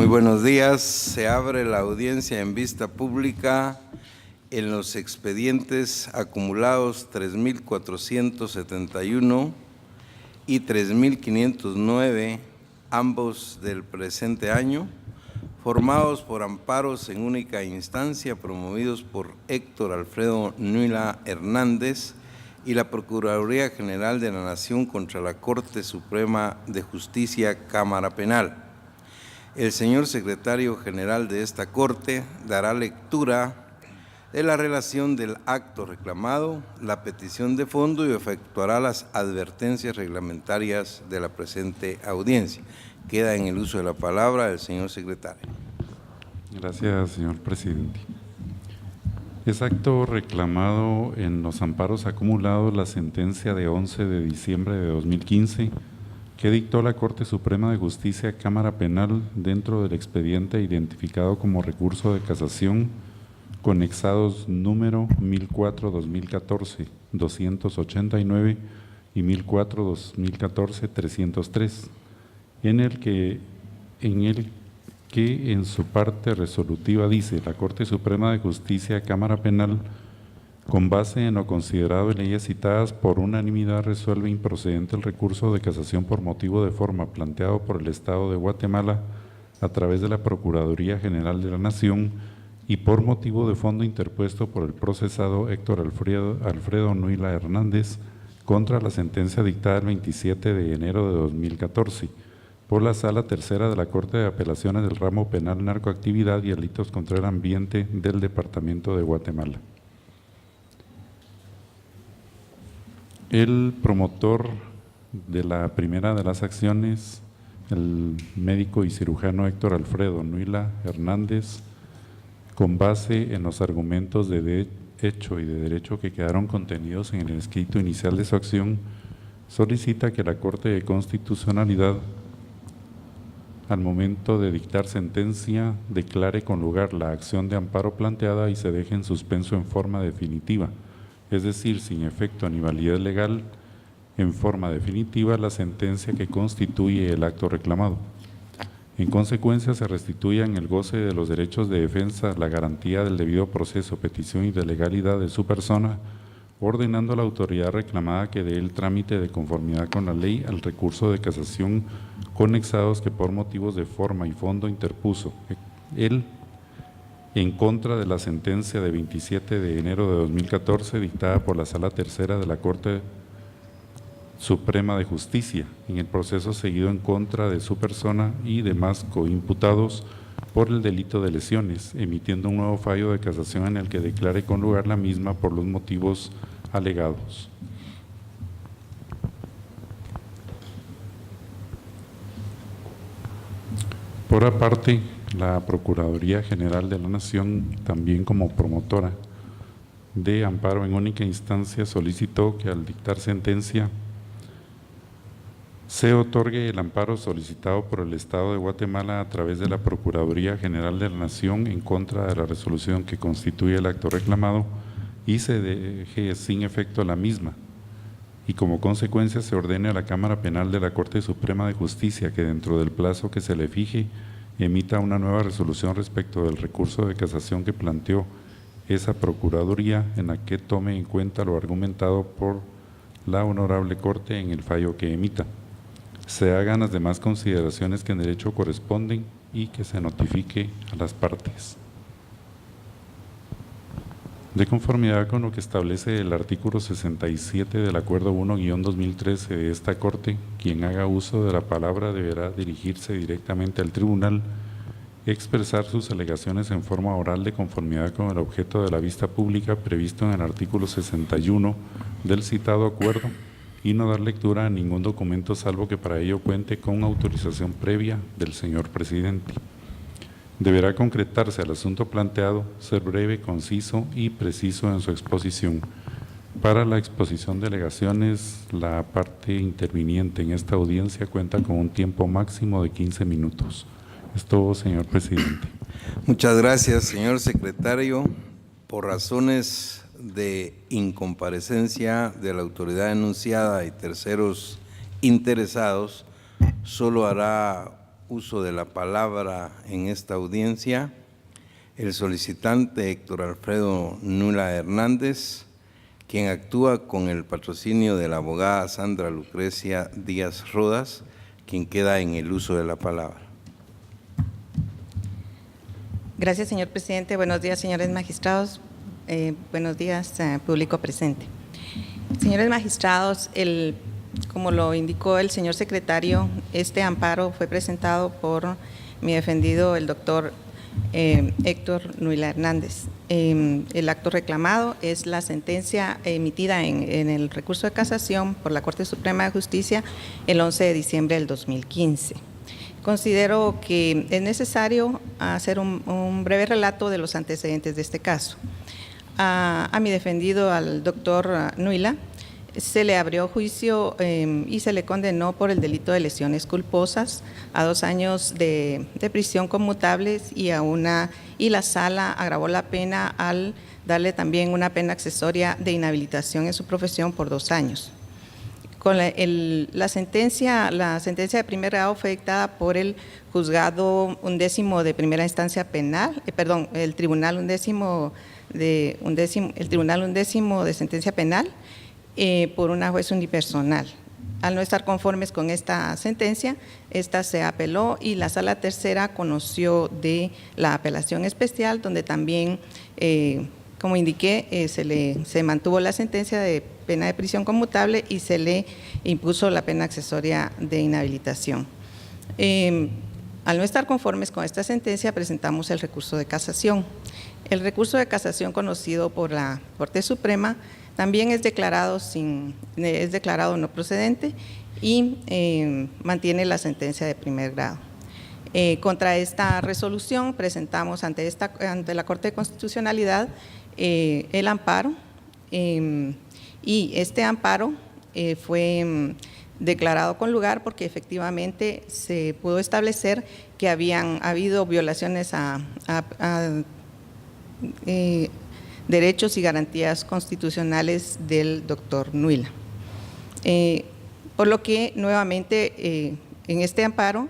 buenos días. Se abre la audiencia en vista pública en los expedientes acumulados 3.471 y 3.509, ambos del presente año, formados por amparos en única instancia promovidos por Héctor Alfredo Nuila Hernández y la Procuraduría General de la Nación contra la Corte Suprema de Justicia, Cámara Penal. El señor secretario general de esta Corte dará lectura de la relación del acto reclamado, la petición de fondo y efectuará las advertencias reglamentarias de la presente audiencia. Queda en el uso de la palabra el señor secretario. Gracias, señor presidente. Es acto reclamado en los amparos acumulados la sentencia de 11 de diciembre de 2015 que dictó la Corte Suprema de Justicia, Cámara Penal, dentro del expediente identificado como recurso de casación, conexados número 1004-2014, 289 y 1004-2014, 303, en el que en su parte resolutiva dice: la Corte Suprema de Justicia, Cámara Penal, con base en lo considerado en leyes citadas, por unanimidad resuelve improcedente el recurso de casación por motivo de forma planteado por el Estado de Guatemala a través de la Procuraduría General de la Nación y por motivo de fondo interpuesto por el procesado Héctor Alfredo Nuila Hernández contra la sentencia dictada el 27 de enero de 2014 por la Sala Tercera de la Corte de Apelaciones del Ramo Penal Narcoactividad y Delitos contra el Ambiente del Departamento de Guatemala. El promotor de la primera de las acciones, el médico y cirujano Héctor Alfredo Nuila Hernández, con base en los argumentos de hecho y de derecho que quedaron contenidos en el escrito inicial de su acción, solicita que la Corte de Constitucionalidad, al momento de dictar sentencia, declare con lugar la acción de amparo planteada y se deje en suspenso en forma definitiva, es decir, sin efecto ni validez legal, en forma definitiva la sentencia que constituye el acto reclamado. En consecuencia, se restituya en el goce de los derechos de defensa la garantía del debido proceso, petición y de legalidad de su persona, ordenando a la autoridad reclamada que dé el trámite de conformidad con la ley al recurso de casación conexados que por motivos de forma y fondo interpuso él en contra de la sentencia de 27 de enero de 2014 dictada por la Sala Tercera de la Corte Suprema de Justicia en el proceso seguido en contra de su persona y demás coimputados por el delito de lesiones, emitiendo un nuevo fallo de casación en el que declare con lugar la misma por los motivos alegados. Por aparte, la Procuraduría General de la Nación, también como promotora de amparo en única instancia, solicitó que al dictar sentencia se otorgue el amparo solicitado por el Estado de Guatemala a través de la Procuraduría General de la Nación en contra de la resolución que constituye el acto reclamado y se deje sin efecto la misma, y como consecuencia se ordene a la Cámara Penal de la Corte Suprema de Justicia que dentro del plazo que se le fije emita una nueva resolución respecto del recurso de casación que planteó esa Procuraduría, en la que tome en cuenta lo argumentado por la Honorable Corte en el fallo que emita. Se hagan las demás consideraciones que en derecho corresponden y que se notifique a las partes. De conformidad con lo que establece el artículo 67 del Acuerdo 1-2013 de esta Corte, quien haga uso de la palabra deberá dirigirse directamente al tribunal, expresar sus alegaciones en forma oral de conformidad con el objeto de la vista pública previsto en el artículo 61 del citado acuerdo y no dar lectura a ningún documento salvo que para ello cuente con autorización previa del señor presidente. Deberá concretarse al asunto planteado, ser breve, conciso y preciso en su exposición. Para la exposición de alegaciones, la parte interviniente en esta audiencia cuenta con un tiempo máximo de 15 minutos. Es todo, señor presidente. Muchas gracias, señor secretario. Por razones de incomparecencia de la autoridad enunciada y terceros interesados, solo hará uso de la palabra en esta audiencia el solicitante Héctor Alfredo Nuila Hernández, quien actúa con el patrocinio de la abogada Sandra Lucrecia Díaz Rodas, quien queda en el uso de la palabra. Gracias, señor presidente. Buenos días, señores magistrados. Buenos días, público presente. Señores magistrados, como lo indicó el señor secretario, este amparo fue presentado por mi defendido, el doctor Héctor Nuila Hernández. El acto reclamado es la sentencia emitida en el recurso de casación por la Corte Suprema de Justicia el 11 de diciembre del 2015. Considero que es necesario hacer un breve relato de los antecedentes de este caso. A mi defendido, al doctor Nuila, se le abrió juicio y se le condenó por el delito de lesiones culposas a 2 años de prisión conmutables y la sala agravó la pena al darle también una pena accesoria de inhabilitación en su profesión por 2 años. Con la sentencia de primer grado fue dictada por el juzgado 11º de primera instancia penal, el tribunal 11º de sentencia penal, por una juez unipersonal. Al no estar conformes con esta sentencia, esta se apeló y la Sala Tercera conoció de la apelación especial, donde también, como indiqué, se mantuvo la sentencia de pena de prisión conmutable y se le impuso la pena accesoria de inhabilitación. Al no estar conformes con esta sentencia, presentamos el recurso de casación. El recurso de casación, conocido por la Corte Suprema, también es declarado no procedente y mantiene la sentencia de primer grado. Contra esta resolución presentamos ante la Corte de Constitucionalidad el amparo y este amparo fue declarado con lugar porque efectivamente se pudo establecer que habían habido violaciones a derechos y garantías constitucionales del doctor Nuila. Por lo que nuevamente en este amparo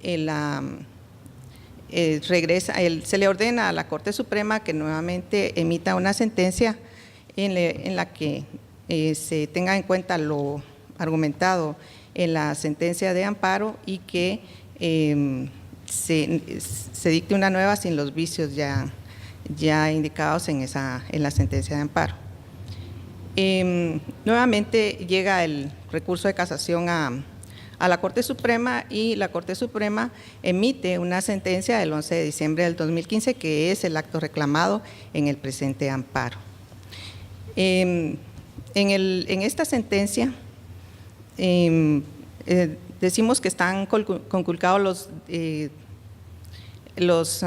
se le ordena a la Corte Suprema que nuevamente emita una sentencia en la que se tenga en cuenta lo argumentado en la sentencia de amparo y que se dicte una nueva sin los vicios ya indicados en la sentencia de amparo. Nuevamente llega el recurso de casación a la Corte Suprema y la Corte Suprema emite una sentencia el 11 de diciembre del 2015 que es el acto reclamado en el presente amparo. En esta sentencia decimos que están conculcados los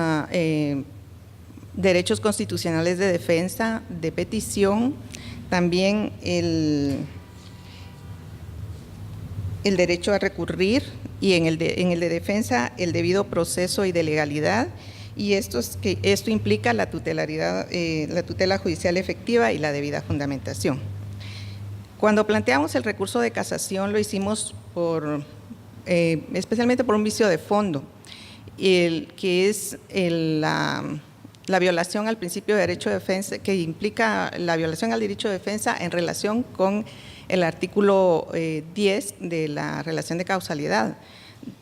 derechos constitucionales de defensa, de petición, también el derecho a recurrir y en el de defensa el debido proceso y de legalidad, y esto implica la tutela judicial efectiva y la debida fundamentación. Cuando planteamos el recurso de casación lo hicimos especialmente por un vicio de fondo, que es la violación al principio de derecho de defensa, que implica la violación al derecho de defensa en relación con el artículo 10 de la relación de causalidad,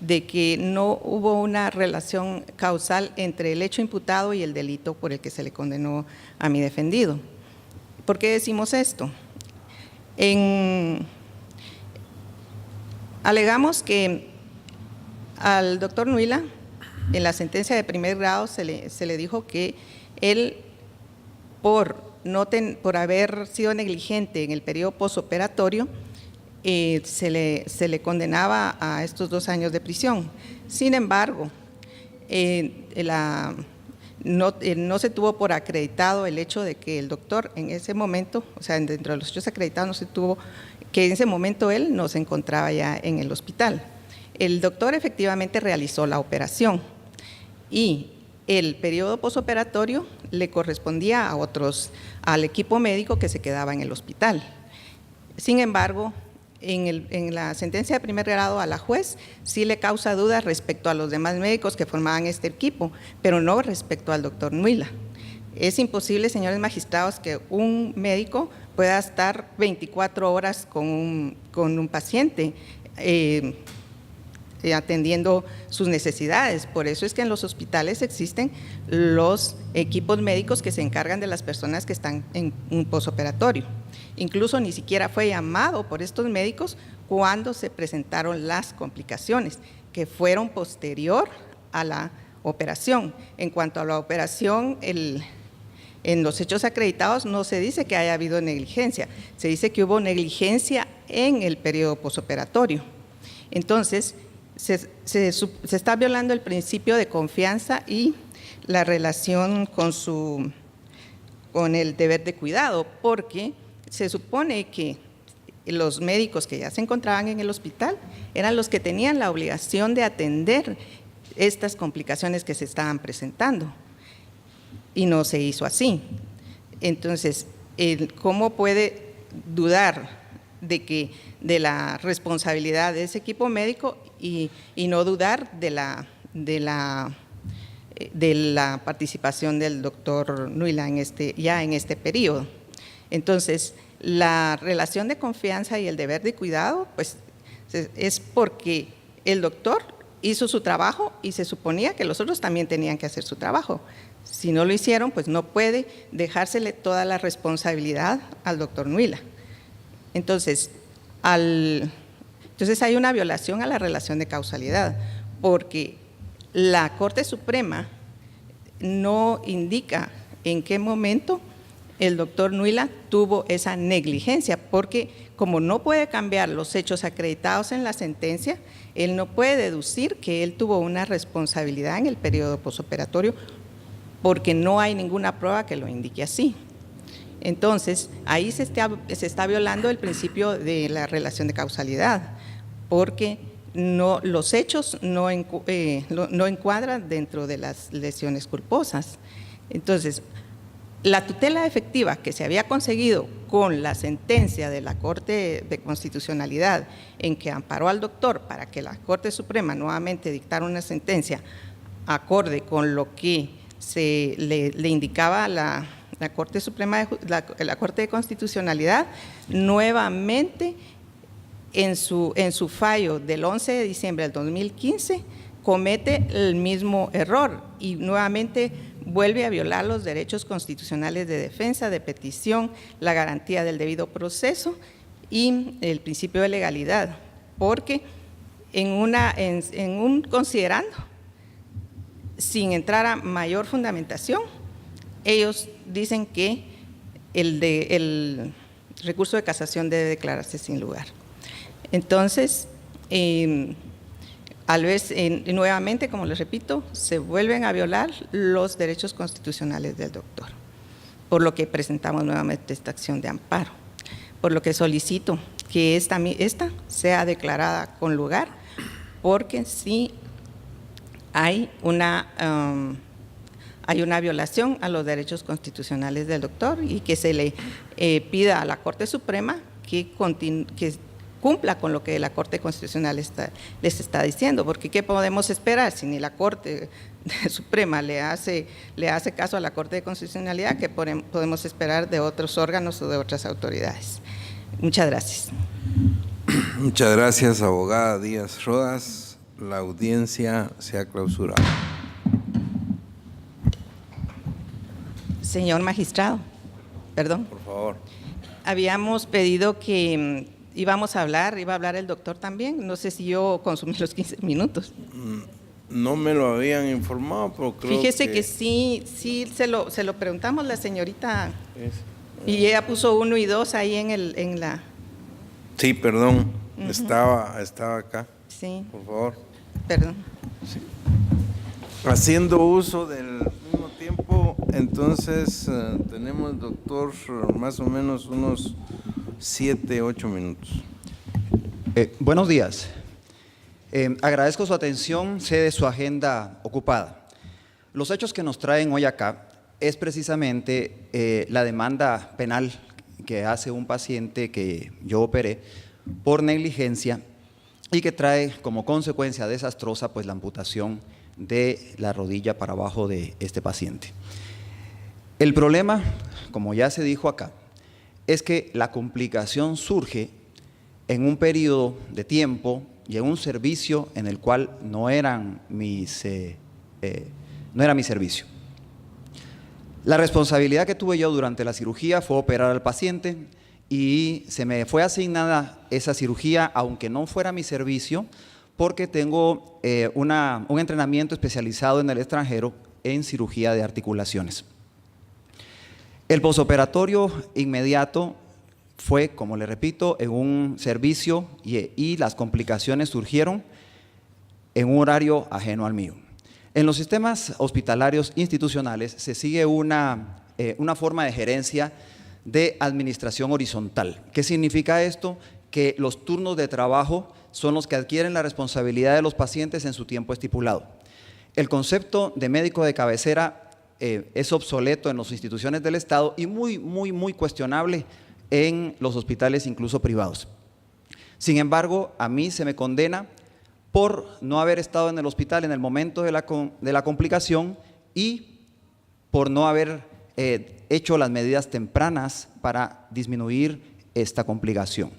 de que no hubo una relación causal entre el hecho imputado y el delito por el que se le condenó a mi defendido. ¿Por qué decimos esto? Alegamos que al doctor Nuila, en la sentencia de primer grado se le dijo que él, por haber sido negligente en el periodo posoperatorio, se le condenaba a estos 2 años de prisión. Sin embargo, no se tuvo por acreditado el hecho de que el doctor en ese momento, o sea, dentro de los hechos acreditados no se tuvo que en ese momento él no se encontraba ya en el hospital. El doctor efectivamente realizó la operación y el periodo posoperatorio le correspondía al equipo médico que se quedaba en el hospital. Sin embargo, en la sentencia de primer grado a la juez sí le causa dudas respecto a los demás médicos que formaban este equipo, pero no respecto al doctor Nuila. Es imposible, señores magistrados, que un médico pueda estar 24 horas con un paciente atendiendo sus necesidades. Por eso es que en los hospitales existen los equipos médicos que se encargan de las personas que están en un posoperatorio. Incluso ni siquiera fue llamado por estos médicos cuando se presentaron las complicaciones, que fueron posterior a la operación. En cuanto a la operación, en los hechos acreditados no se dice que haya habido negligencia, se dice que hubo negligencia en el periodo posoperatorio. Entonces, se está violando el principio de confianza y la relación con el deber de cuidado, porque se supone que los médicos que ya se encontraban en el hospital eran los que tenían la obligación de atender estas complicaciones que se estaban presentando, y no se hizo así. Entonces, ¿cómo puede dudar de la responsabilidad de ese equipo médico y no dudar de la participación del doctor Nuila ya en este periodo? Entonces, la relación de confianza y el deber de cuidado, pues, es porque el doctor hizo su trabajo y se suponía que los otros también tenían que hacer su trabajo. Si no lo hicieron, pues no puede dejársele toda la responsabilidad al doctor Nuila. Entonces, hay una violación a la relación de causalidad, porque la Corte Suprema no indica en qué momento el doctor Nuila tuvo esa negligencia, porque como no puede cambiar los hechos acreditados en la sentencia, él no puede deducir que él tuvo una responsabilidad en el periodo posoperatorio, porque no hay ninguna prueba que lo indique así. Entonces, ahí se está violando el principio de la relación de causalidad, porque los hechos no encuadran dentro de las lesiones culposas. Entonces, la tutela efectiva que se había conseguido con la sentencia de la Corte de Constitucionalidad, en que amparó al doctor para que la Corte Suprema nuevamente dictara una sentencia acorde con lo que le indicaba la Corte Suprema, la Corte de Constitucionalidad, nuevamente en su fallo del 11 de diciembre del 2015 comete el mismo error y nuevamente vuelve a violar los derechos constitucionales de defensa, de petición, la garantía del debido proceso y el principio de legalidad, porque en un considerando, sin entrar a mayor fundamentación, ellos dicen que el recurso de casación debe declararse sin lugar. Entonces, nuevamente, como les repito, se vuelven a violar los derechos constitucionales del doctor, por lo que presentamos nuevamente esta acción de amparo, por lo que solicito que esta sea declarada con lugar, porque sí hay una violación a los derechos constitucionales del doctor y que se le pida a la Corte Suprema que cumpla con lo que la Corte Constitucional les está diciendo, porque ¿qué podemos esperar si ni la Corte Suprema le hace caso a la Corte de Constitucionalidad? ¿Qué podemos esperar de otros órganos o de otras autoridades? Muchas gracias. Muchas gracias, abogada Díaz Rodas. La audiencia se ha clausurado. Señor magistrado, perdón. Por favor. Habíamos pedido que iba a hablar el doctor también. No sé si yo consumí los 15 minutos. No me lo habían informado, pero creo Fíjese que sí se lo preguntamos la señorita y ella puso 1 y 2 ahí en la… Sí, perdón, estaba acá. Sí. Por favor. Perdón. Sí. Haciendo uso del mismo tiempo, entonces tenemos, doctor, más o menos unos 7, 8 minutos. Buenos días. Agradezco su atención, sé de su agenda ocupada. Los hechos que nos traen hoy acá es precisamente la demanda penal que hace un paciente que yo operé por negligencia y que trae como consecuencia desastrosa pues la amputación de la rodilla para abajo de este paciente. El problema, como ya se dijo acá, es que la complicación surge en un periodo de tiempo y en un servicio en el cual no era mi servicio. La responsabilidad que tuve yo durante la cirugía fue operar al paciente y se me fue asignada esa cirugía, aunque no fuera mi servicio, porque tengo un entrenamiento especializado en el extranjero en cirugía de articulaciones. El posoperatorio inmediato fue, como le repito, en un servicio y las complicaciones surgieron en un horario ajeno al mío. En los sistemas hospitalarios institucionales se sigue una forma de gerencia de administración horizontal. ¿Qué significa esto? Que los turnos de trabajo son los que adquieren la responsabilidad de los pacientes en su tiempo estipulado. El concepto de médico de cabecera es obsoleto en las instituciones del Estado y muy cuestionable en los hospitales incluso privados. Sin embargo, a mí se me condena por no haber estado en el hospital en el momento de la complicación y por no haber hecho las medidas tempranas para disminuir esta complicación.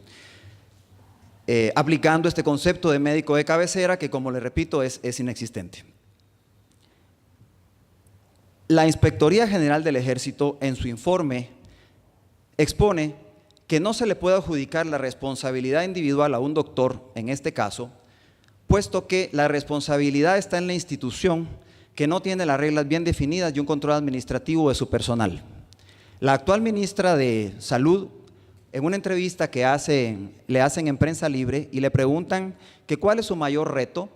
Aplicando este concepto de médico de cabecera que, como le repito, es inexistente. La Inspectoría General del Ejército, en su informe, expone que no se le puede adjudicar la responsabilidad individual a un doctor, en este caso, puesto que la responsabilidad está en la institución que no tiene las reglas bien definidas y un control administrativo de su personal. La actual ministra de Salud, en una entrevista que le hacen en Prensa Libre y le preguntan que cuál es su mayor reto,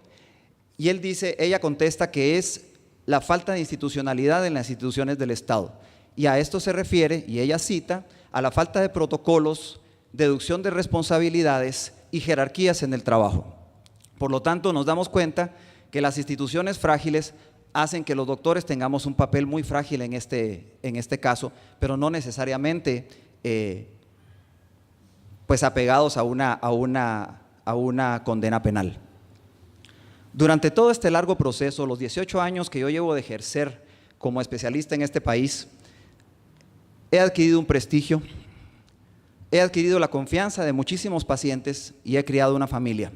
y ella contesta que es la falta de institucionalidad en las instituciones del Estado. Y a esto se refiere, y ella cita, a la falta de protocolos, deducción de responsabilidades y jerarquías en el trabajo. Por lo tanto, nos damos cuenta que las instituciones frágiles hacen que los doctores tengamos un papel muy frágil en este caso, pero no necesariamente pues apegados a una condena penal. Durante todo este largo proceso, los 18 años que yo llevo de ejercer como especialista en este país, he adquirido un prestigio, he adquirido la confianza de muchísimos pacientes y he criado una familia.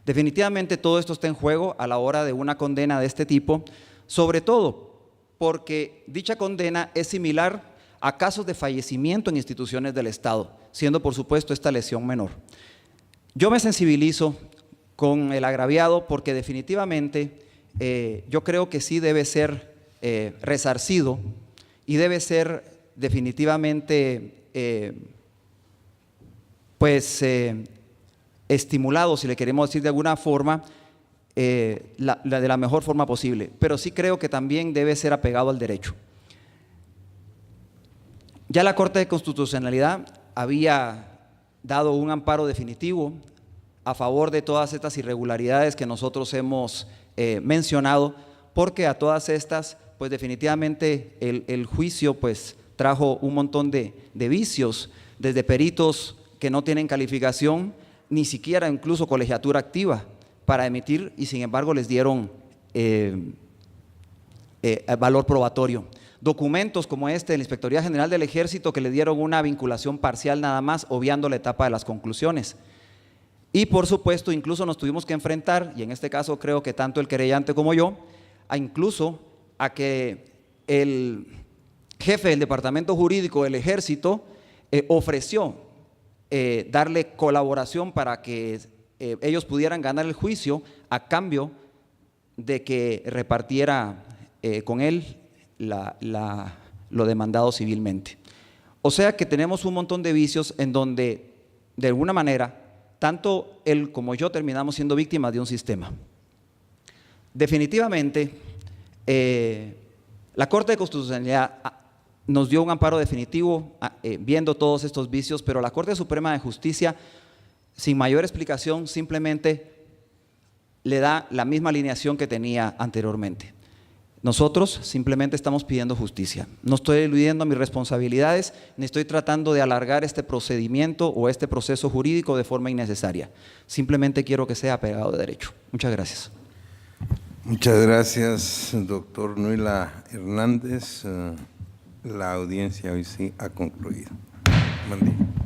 Definitivamente todo esto está en juego a la hora de una condena de este tipo, sobre todo porque dicha condena es similar a casos de fallecimiento en instituciones del Estado, siendo por supuesto esta lesión menor. Yo me sensibilizo con el agraviado porque definitivamente yo creo que sí debe ser resarcido y debe ser definitivamente estimulado, si le queremos decir de alguna forma, de la mejor forma posible, pero sí creo que también debe ser apegado al derecho. Ya la Corte de Constitucionalidad había dado un amparo definitivo a favor de todas estas irregularidades que nosotros hemos mencionado, porque a todas estas, pues definitivamente el juicio pues trajo un montón de vicios, desde peritos que no tienen calificación, ni siquiera incluso colegiatura activa para emitir, y sin embargo les dieron valor probatorio. Documentos como este de la Inspectoría General del Ejército que le dieron una vinculación parcial nada más, obviando la etapa de las conclusiones. Y por supuesto, incluso nos tuvimos que enfrentar, y en este caso creo que tanto el querellante como yo, a que el jefe del Departamento Jurídico del Ejército ofreció darle colaboración para que ellos pudieran ganar el juicio a cambio de que repartiera con él lo demandado civilmente. O sea que tenemos un montón de vicios en donde, de alguna manera, tanto él como yo terminamos siendo víctimas de un sistema. Definitivamente, la Corte de Constitucionalidad nos dio un amparo definitivo viendo todos estos vicios, pero la Corte Suprema de Justicia, sin mayor explicación, simplemente le da la misma alineación que tenía anteriormente. Nosotros simplemente estamos pidiendo justicia. No estoy eludiendo mis responsabilidades, ni estoy tratando de alargar este procedimiento o este proceso jurídico de forma innecesaria. Simplemente quiero que sea apegado de derecho. Muchas gracias. Muchas gracias, doctor Nuila Hernández. La audiencia hoy sí ha concluido. Buen día.